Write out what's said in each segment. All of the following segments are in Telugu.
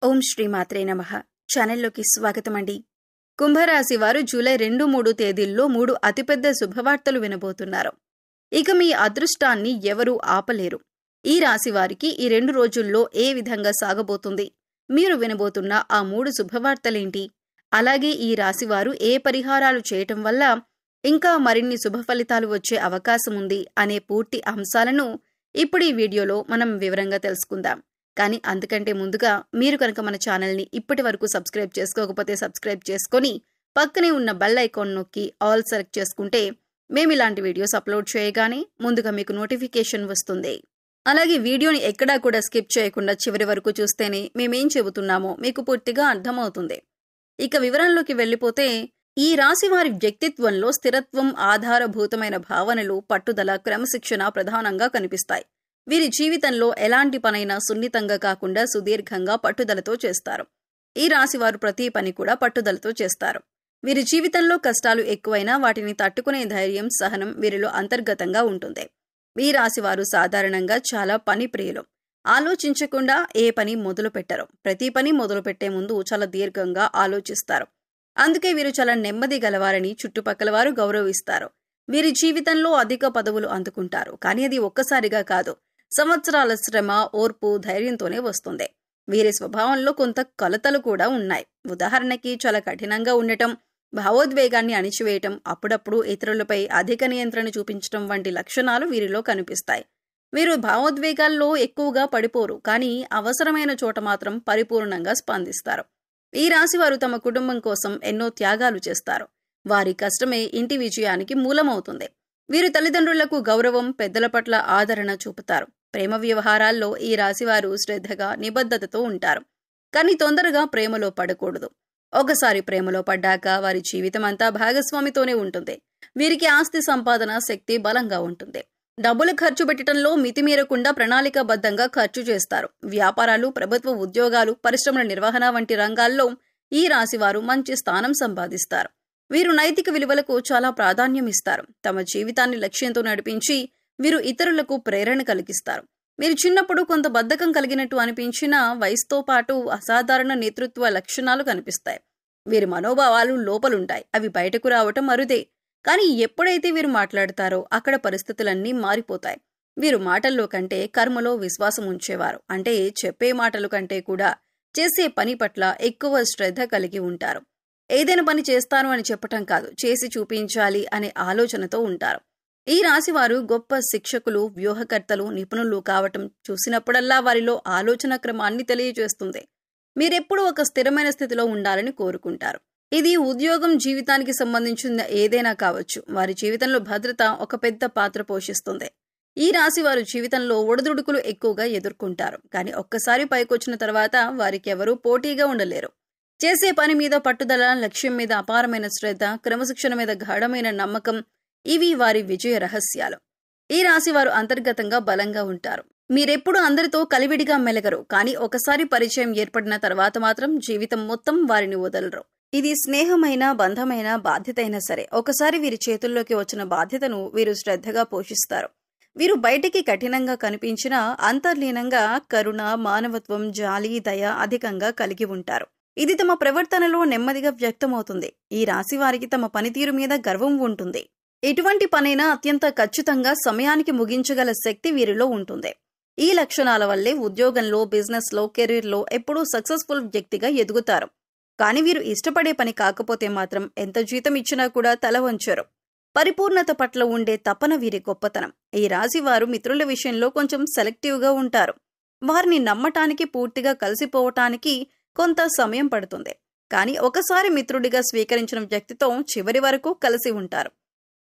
ఓం శ్రీ మాత్రే నమః. ఛానల్లోకి స్వాగతమండి. కుంభరాశి వారు జూలై 2-3 తేదీల్లో 3 అతిపెద్ద శుభవార్తలు వినబోతున్నారు. ఇక మీ అదృష్టాన్ని ఎవరూ ఆపలేరు. ఈ రాశి వారికి ఈ 2 రోజుల్లో ఏ విధంగా సాగబోతుంది? మీరు వినబోతున్న ఆ 3 శుభవార్తలేంటి? అలాగే ఈ రాశివారు ఏ పరిహారాలు చేయటం వల్ల ఇంకా మరిన్ని శుభ ఫలితాలు వచ్చే అవకాశం ఉంది అనే పూర్తి అంశాలను ఇప్పుడు ఈ వీడియోలో మనం వివరంగా తెలుసుకుందాం. కానీ అంతకంటే ముందుగా మీరు కనుక మన ఛానల్ని ఇప్పటి వరకు సబ్స్క్రైబ్ చేసుకోకపోతే సబ్స్క్రైబ్ చేసుకొని పక్కనే ఉన్న బెల్ ఐకాన్ నొక్కి ఆల్ సెలెక్ట్ చేసుకుంటే మేము ఇలాంటి వీడియోస్ అప్లోడ్ చేయగానే ముందుగా మీకు నోటిఫికేషన్ వస్తుంది. అలాగే వీడియోని ఎక్కడా కూడా స్కిప్ చేయకుండా చివరి వరకు చూస్తేనే మేమేం చెబుతున్నామో మీకు పూర్తిగా అర్థమవుతుంది. ఇక వివరంలోకి వెళ్ళిపోతే ఈ రాశి వారి వ్యక్తిత్వంలో స్థిరత్వం, ఆధారభూతమైన భావనలు, పట్టుదల, క్రమశిక్షణ ప్రధానంగా కనిపిస్తాయి. వీరి జీవితంలో ఎలాంటి పనైనా సున్నితంగా కాకుండా సుదీర్ఘంగా పట్టుదలతో చేస్తారు. ఈ రాశివారు ప్రతి పని కూడా పట్టుదలతో చేస్తారు. వీరి జీవితంలో కష్టాలు ఎక్కువైనా వాటిని తట్టుకునే ధైర్యం, సహనం వీరిలో అంతర్గతంగా ఉంటుంది. ఈ రాశివారు సాధారణంగా చాలా పని ప్రియులు. ఆలోచించకుండా ఏ పని మొదలు పెట్టరు. ప్రతి పని మొదలు పెట్టే ముందు చాలా దీర్ఘంగా ఆలోచిస్తారు. అందుకే వీరు చాలా నెమ్మది గలవారని చుట్టుపక్కల వారు గౌరవిస్తారు. వీరి జీవితంలో అధిక పదవులు అందుకుంటారు. కానీ అది ఒక్కసారిగా కాదు, సంవత్సరాల శ్రమ, ఓర్పు, ధైర్యంతోనే వస్తుంది. వీరి స్వభావంలో కొంత కొలతలు కూడా ఉన్నాయి. ఉదాహరణకి చాలా కఠినంగా ఉండటం, భావోద్వేగాన్ని అణిచివేయటం, అప్పుడప్పుడు ఇతరులపై అధిక నియంత్రణ చూపించటం వంటి లక్షణాలు వీరిలో కనిపిస్తాయి. వీరు భావోద్వేగాల్లో ఎక్కువగా పడిపోరు, కానీ అవసరమైన చోట మాత్రం పరిపూర్ణంగా స్పందిస్తారు. ఈ రాశివారు తమ కుటుంబం కోసం ఎన్నో త్యాగాలు చేస్తారు. వారి కష్టమే ఇంటి విజయానికి మూలమవుతుంది. వీరు తల్లిదండ్రులకు గౌరవం, పెద్దల పట్ల ఆదరణ చూపుతారు. ప్రేమ వ్యవహారాల్లో ఈ రాశివారు శ్రద్ధగా, నిబద్ధతతో ఉంటారు. కానీ తొందరగా ప్రేమలో పడకూడదు. ఒకసారి ప్రేమలో పడ్డాక వారి జీవితం అంతా భాగస్వామితోనే ఉంటుంది. వీరికి ఆస్తి సంపాదన శక్తి బలంగా ఉంటుంది. డబ్బులు ఖర్చు పెట్టడంలో మితిమీరకుండా ప్రణాళికాబద్ధంగా ఖర్చు చేస్తారు. వ్యాపారాలు, ప్రభుత్వ ఉద్యోగాలు, పరిశ్రమల నిర్వహణ వంటి రంగాల్లో ఈ రాశివారు మంచి స్థానం సంపాదిస్తారు. వీరు నైతిక విలువలకు చాలా ప్రాధాన్యం ఇస్తారు. తమ జీవితాన్ని లక్ష్యంతో నడిపించి వీరు ఇతరులకు ప్రేరణ కలిగిస్తారు. మీరు చిన్నప్పుడు కొంత బద్ధకం కలిగినట్టు అనిపించినా వయసుతో పాటు అసాధారణ నేతృత్వ లక్షణాలు కనిపిస్తాయి. వీరి మనోభావాలు లోపలుంటాయి. అవి బయటకు రావటం అరుదే. కానీ ఎప్పుడైతే వీరు మాట్లాడతారో అక్కడ పరిస్థితులన్నీ మారిపోతాయి. వీరు మాటల్లో కంటే కర్మలో విశ్వాసం ఉంచేవారు. అంటే చెప్పే మాటల కంటే కూడా చేసే పని పట్ల ఎక్కువ శ్రద్ధ కలిగి ఉంటారు. ఏదైనా పని చేస్తాను అని చెప్పటం కాదు, చేసి చూపించాలి అనే ఆలోచనతో ఉంటారు. ఈ రాశివారు గొప్ప శిక్షకులు, వ్యూహకర్తలు, నిపుణులు కావటం చూసినప్పుడల్లా వారిలో ఆలోచన క్రమాన్ని తెలియజేస్తుంది. మీరెప్పుడూ ఒక స్థిరమైన స్థితిలో ఉండాలని కోరుకుంటారు. ఇది ఉద్యోగం, జీవితానికి సంబంధించిన ఏదైనా కావచ్చు. వారి జీవితంలో భద్రత ఒక పెద్ద పాత్ర పోషిస్తుంది. ఈ రాశి వారు జీవితంలో ఒడిదుడుకులు ఎక్కువగా ఎదుర్కొంటారు. కానీ ఒక్కసారి పైకొచ్చిన తర్వాత వారికి ఎవరూ పోటీగా ఉండలేరు. చేసే పని మీద పట్టుదల, లక్ష్యం మీద అపారమైన శ్రద్ధ, క్రమశిక్షణ మీద గాఢమైన నమ్మకం ఇవి వారి విజయ రహస్యాలు. ఈ రాశి వారు అంతర్గతంగా బలంగా ఉంటారు. మీరెప్పుడు అందరితో కలివిడిగా మెలగరు. కానీ ఒకసారి పరిచయం ఏర్పడిన తర్వాత మాత్రం జీవితం మొత్తం వారిని వదలరు. ఇది స్నేహమైన, బంధమైన, బాధ్యత అయినా సరే ఒకసారి వీరి చేతుల్లోకి వచ్చిన బాధ్యతను వీరు శ్రద్ధగా పోషిస్తారు. వీరు బయటికి కఠినంగా కనిపించినా అంతర్లీనంగా కరుణ, మానవత్వం, జాలి, దయ అధికంగా కలిగి ఉంటారు. ఇది తమ ప్రవర్తనలో నెమ్మదిగా వ్యక్తమవుతుంది. ఈ రాశి వారికి తమ పనితీరు మీద గర్వం ఉంటుంది. ఎటువంటి పనైనా అత్యంత ఖచ్చితంగా సమయానికి ముగించగల శక్తి వీరిలో ఉంటుంది. ఈ లక్షణాల వల్లే ఉద్యోగంలో, బిజినెస్లో, కెరీర్లో ఎప్పుడూ సక్సెస్ఫుల్ వ్యక్తిగా ఎదుగుతారు. కానీ వీరు ఇష్టపడే పని కాకపోతే మాత్రం ఎంత జీతం ఇచ్చినా కూడా తల వంచరు. పరిపూర్ణత పట్ల ఉండే తపన వీరి గొప్పతనం. ఈ రాశి వారు మిత్రుల విషయంలో కొంచెం సెలెక్టివ్గా ఉంటారు. వారిని నమ్మటానికి, పూర్తిగా కలిసిపోవటానికి కొంత సమయం పడుతుంది. కానీ ఒకసారి మిత్రుడిగా స్వీకరించిన వ్యక్తితో చివరి వరకు కలిసి ఉంటారు.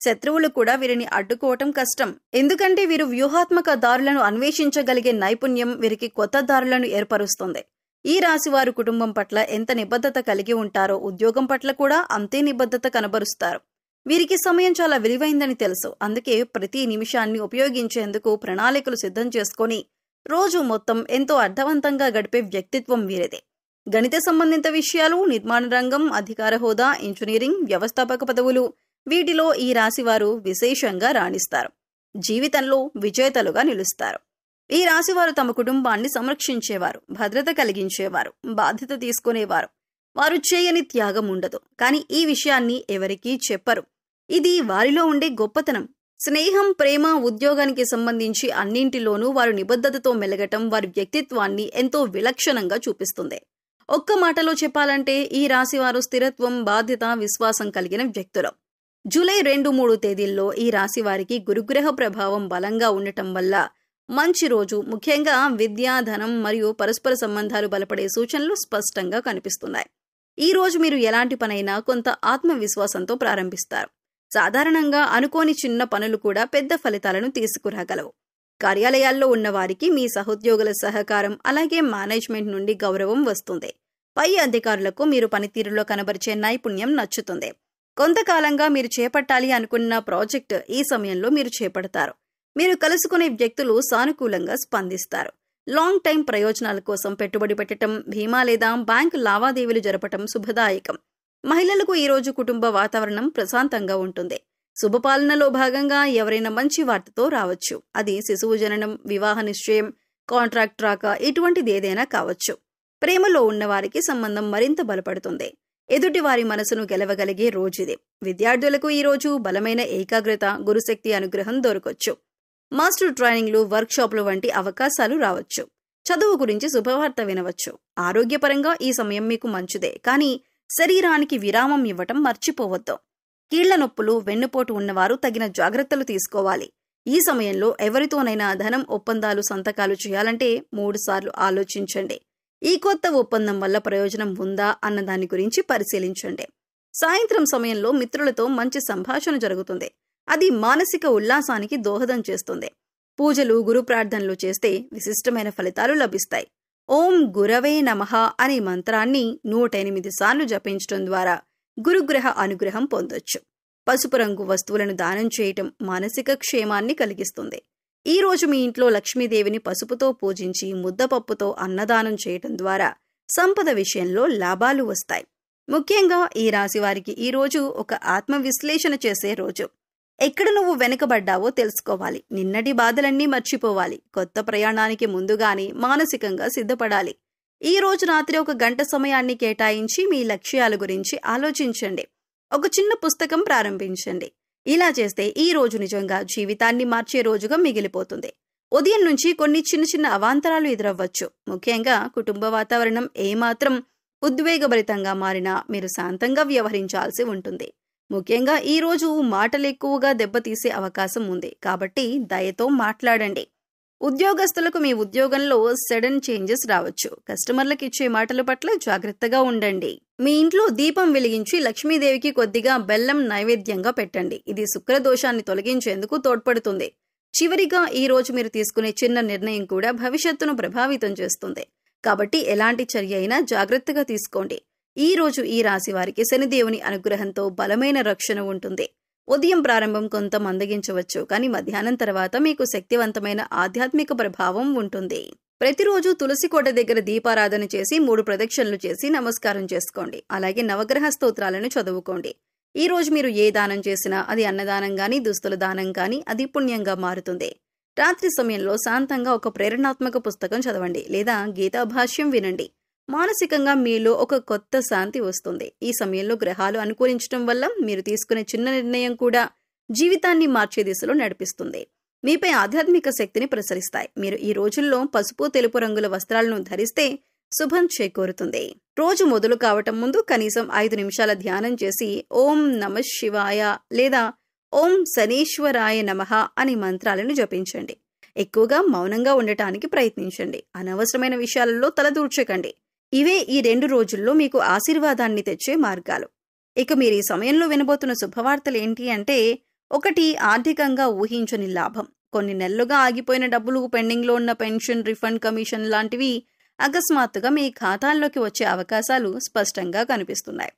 శత్రువులు కూడా వీరిని అడ్డుకోవటం కష్టం. ఎందుకంటే వీరు వ్యూహాత్మక దారులను అన్వేషించగలిగే నైపుణ్యం వీరికి కొత్త దారులను ఏర్పరుస్తుంది. ఈ రాశివారు కుటుంబం పట్ల ఎంత నిబద్ధత కలిగి ఉంటారో ఉద్యోగం పట్ల కూడా అంతే నిబద్ధత కనబరుస్తారు. వీరికి సమయం చాలా విలువైందని తెలుసు. అందుకే ప్రతి నిమిషాన్ని ఉపయోగించేందుకు ప్రణాళికలు సిద్ధం చేసుకొని రోజు మొత్తం ఎంతో అర్థవంతంగా గడిపే వ్యక్తిత్వం వీరిదే. గణిత సంబంధిత విషయాలు, నిర్మాణ రంగం, అధికార హోదా, ఇంజనీరింగ్, వ్యవస్థాపక పదవులు వీటిలో ఈ రాశివారు విశేషంగా రాణిస్తారు. జీవితంలో విజేతలుగా నిలుస్తారు. ఈ రాశివారు తమ కుటుంబాన్ని సంరక్షించేవారు, భద్రత కలిగించేవారు, బాధ్యత తీసుకునేవారు. వారు చేయని త్యాగం ఉండదు. కానీ ఈ విషయాన్ని ఎవరికీ చెప్పరు. ఇది వారిలో ఉండే గొప్పతనం. స్నేహం, ప్రేమ, ఉద్యోగానికి సంబంధించి అన్నింటిలోనూ వారు నిబద్ధతతో మెలగటం వారి వ్యక్తిత్వాన్ని ఎంతో విలక్షణంగా చూపిస్తుంది. ఒక్క మాటలో చెప్పాలంటే ఈ రాశివారు స్థిరత్వం, బాధ్యత, విశ్వాసం కలిగిన వ్యక్తులు. జూలై 2-3 తేదీల్లో ఈ రాశివారికి గురుగ్రహ ప్రభావం బలంగా ఉండటం వల్ల మంచి రోజు. ముఖ్యంగా విద్య, ధనం మరియు పరస్పర సంబంధాలు బలపడే సూచనలు స్పష్టంగా కనిపిస్తున్నాయి. ఈ రోజు మీరు ఎలాంటి పనైనా కొంత ఆత్మవిశ్వాసంతో ప్రారంభిస్తారు. సాధారణంగా అనుకోని చిన్న పనులు కూడా పెద్ద ఫలితాలను తీసుకురాగలవు. కార్యాలయాల్లో ఉన్నవారికి మీ సహోద్యోగుల సహకారం, అలాగే మేనేజ్మెంట్ నుండి గౌరవం వస్తుంది. పై అధికారులకు మీరు పనితీరులో కనబరిచే నైపుణ్యం నచ్చుతుంది. కొంతకాలంగా మీరు చేపట్టాలి అనుకున్న ప్రాజెక్టు ఈ సమయంలో మీరు చేపడతారు. మీరు కలుసుకునే వ్యక్తులు సానుకూలంగా స్పందిస్తారు. లాంగ్ టైం ప్రయోజనాల కోసం పెట్టుబడి పెట్టడం, బీమా లేదా బ్యాంకు లావాదేవీలు జరపటం శుభదాయకం. మహిళలకు ఈరోజు కుటుంబ వాతావరణం ప్రశాంతంగా ఉంటుంది. శుభపాలనలో భాగంగా ఎవరైనా మంచి వార్తతో రావచ్చు. అది శిశువు జననం, వివాహ నిశ్చయం, కాంట్రాక్ట్ రాక, ఇటువంటిది ఏదైనా కావచ్చు. ప్రేమలో ఉన్నవారికి సంబంధం మరింత బలపడుతుంది. ఎదుటి వారి మనసును గెలవగలిగే రోజుది. విద్యార్థులకు ఈరోజు బలమైన ఏకాగ్రత, గురుశక్తి అనుగ్రహం దొరకొచ్చు. మాస్టర్ ట్రైనింగ్లు, వర్క్షాప్లు వంటి అవకాశాలు రావచ్చు. చదువు గురించి శుభవార్త వినవచ్చు. ఆరోగ్యపరంగా ఈ సమయం మీకు మంచిదే, కానీ శరీరానికి విరామం ఇవ్వటం మర్చిపోవద్దు. కీళ్ల నొప్పులు, వెన్నుపోటు ఉన్నవారు తగిన జాగ్రత్తలు తీసుకోవాలి. ఈ సమయంలో ఎవరితోనైనా ధనం ఒప్పందాలు, సంతకాలు చేయాలంటే 3 సార్లు ఆలోచించండి. ఈ కొత్త ఒప్పందం వల్ల ప్రయోజనం ఉందా అన్న దాని గురించి పరిశీలించండి. సాయంత్రం సమయంలో మిత్రులతో మంచి సంభాషణ జరుగుతుంది. అది మానసిక ఉల్లాసానికి దోహదం చేస్తుంది. పూజలు, గురు ప్రార్థనలు చేస్తే విశిష్టమైన ఫలితాలు లభిస్తాయి. ఓం గురవే నమః అనే మంత్రాన్ని 108 సార్లు జపించడం ద్వారా గురుగ్రహ అనుగ్రహం పొందొచ్చు. పసుపు రంగు వస్తువులను దానం చేయటం మానసిక క్షేమాన్ని కలిగిస్తుంది. ఈ రోజు మీ ఇంట్లో లక్ష్మీదేవిని పసుపుతో పూజించి ముద్దపప్పుతో అన్నదానం చేయటం ద్వారా సంపద విషయంలో లాభాలు వస్తాయి. ముఖ్యంగా ఈ రాశి వారికి ఈ రోజు ఒక ఆత్మవిశ్లేషణ చేసే రోజు. ఎక్కడ నువ్వు వెనుకబడ్డావో తెలుసుకోవాలి. నిన్నటి బాధలన్నీ మర్చిపోవాలి. కొత్త ప్రయాణానికి ముందుగానే మానసికంగా సిద్ధపడాలి. ఈ రోజు రాత్రి 1 గంట సమయాన్ని కేటాయించి మీ లక్ష్యాల గురించి ఆలోచించండి. ఒక చిన్న పుస్తకం ప్రారంభించండి. ఇలా చేస్తే ఈ రోజు నిజంగా జీవితాన్ని మార్చే రోజుగా మిగిలిపోతుంది. ఉదయం నుంచి కొన్ని చిన్న అవాంతరాలు ఎదురవ్వచ్చు. ముఖ్యంగా కుటుంబ వాతావరణం ఏమాత్రం ఉద్వేగభరితంగా మారినా మీరు శాంతంగా వ్యవహరించాల్సి ఉంటుంది. ముఖ్యంగా ఈ రోజు మాటలు ఎక్కువగా దెబ్బతీసే అవకాశం ఉంది. కాబట్టి దయతో మాట్లాడండి. ఉద్యోగస్తులకు మీ ఉద్యోగంలో సడన్ చేంజెస్ రావచ్చు. కస్టమర్లకు ఇచ్చే మాటల పట్ల జాగ్రత్తగా ఉండండి. మీ ఇంట్లో దీపం వెలిగించి లక్ష్మీదేవికి కొద్దిగా బెల్లం నైవేద్యంగా పెట్టండి. ఇది శుక్రదోషాన్ని తొలగించేందుకు తోడ్పడుతుంది. చివరిగా ఈ రోజు మీరు తీసుకునే చిన్న నిర్ణయం కూడా భవిష్యత్తును ప్రభావితం చేస్తుంది. కాబట్టి ఎలాంటి చర్య అయినా జాగ్రత్తగా తీసుకోండి. ఈ రోజు ఈ రాశి వారికి శనిదేవుని అనుగ్రహంతో బలమైన రక్షణ ఉంటుంది. ఉదయం ప్రారంభం కొంత మందగించవచ్చు, కానీ మధ్యాహ్నం తర్వాత మీకు శక్తివంతమైన ఆధ్యాత్మిక ప్రభావం ఉంటుంది. ప్రతిరోజు తులసి కోట దగ్గర దీపారాధన చేసి 3 ప్రదక్షిణలు చేసి నమస్కారం చేసుకోండి. అలాగే నవగ్రహ స్తోత్రాలను చదువుకోండి. ఈ రోజు మీరు ఏ దానం చేసినా, అది అన్నదానం గాని, దుస్తుల దానం గాని, అది పుణ్యంగా మారుతుంది. రాత్రి సమయంలో శాంతంగా ఒక ప్రేరణాత్మక పుస్తకం చదవండి లేదా గీతాభాష్యం వినండి. మానసికంగా మీలో ఒక కొత్త శాంతి వస్తుంది. ఈ సమయంలో గ్రహాలు అనుకూలించడం వల్ల మీరు తీసుకునే చిన్న నిర్ణయం కూడా జీవితాన్ని మార్చే దిశలో నడిపిస్తుంది. మీపై ఆధ్యాత్మిక శక్తిని ప్రసరిస్తాయి. మీరు ఈ రోజుల్లో పసుపు, తెలుపు రంగుల వస్త్రాలను ధరిస్తే శుభం చేకూరుతుంది. రోజు మొదలు కావటం ముందు కనీసం 5 నిమిషాల ధ్యానం చేసి ఓం నమః శివాయ లేదా ఓం శనీశ్వరాయ నమః అనే మంత్రాలను జపించండి. ఎక్కువగా మౌనంగా ఉండటానికి ప్రయత్నించండి. అనవసరమైన విషయాలలో తలదూర్చకండి. ఇవే ఈ 2 రోజుల్లో మీకు ఆశీర్వాదాన్ని తెచ్చే మార్గాలు. ఇక మీరు ఈ సమయంలో వినబోతున్న శుభవార్తలు ఏంటి అంటే, 1 ఆర్థికంగా ఊహించని లాభం. కొన్ని నెలలుగా ఆగిపోయిన డబ్బులు, పెండింగ్లో ఉన్న పెన్షన్, రిఫండ్, కమిషన్ లాంటివి అకస్మాత్తుగా మీ ఖాతాల్లోకి వచ్చే అవకాశాలు స్పష్టంగా కనిపిస్తున్నాయి.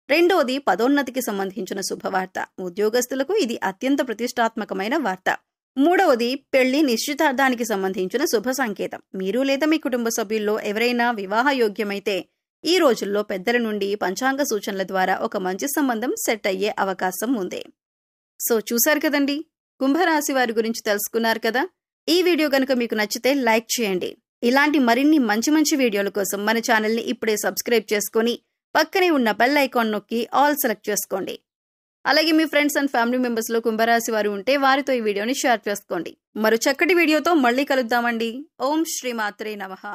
2వది పదోన్నతికి సంబంధించిన శుభవార్త. ఉద్యోగస్తులకు ఇది అత్యంత ప్రతిష్టాత్మకమైన వార్త. 3వది పెళ్లి, నిశ్చితార్థానికి సంబంధించిన శుభ సంకేతం. మీరు లేదా మీ కుటుంబ సభ్యుల్లో ఎవరైనా వివాహ యోగ్యమైతే ఈ రోజుల్లో పెద్దల నుండి పంచాంగ సూచనల ద్వారా ఒక మంచి సంబంధం సెట్ అయ్యే అవకాశం ఉంది. సో చూశారు కదండి, కుంభరాశి వారి గురించి తెలుసుకున్నారు కదా. ఈ వీడియో కనుక మీకు నచ్చితే లైక్ చేయండి. ఇలాంటి మరిన్ని మంచి వీడియోల కోసం మన ఛానల్ని ఇప్పుడే సబ్స్క్రైబ్ చేసుకొని పక్కనే ఉన్న బెల్ ఐకాన్ నొక్కి ఆల్ సెలెక్ట్ చేసుకోండి. అలాగే మీ ఫ్రెండ్స్ అండ్ ఫ్యామిలీ మెంబర్స్లో కుంభరాశి వారు ఉంటే వారితో ఈ వీడియోని షేర్ చేసుకోండి. మరో చక్కటి వీడియోతో మళ్ళీ కలుద్దామండి. ఓం శ్రీ మాత్రే నమః.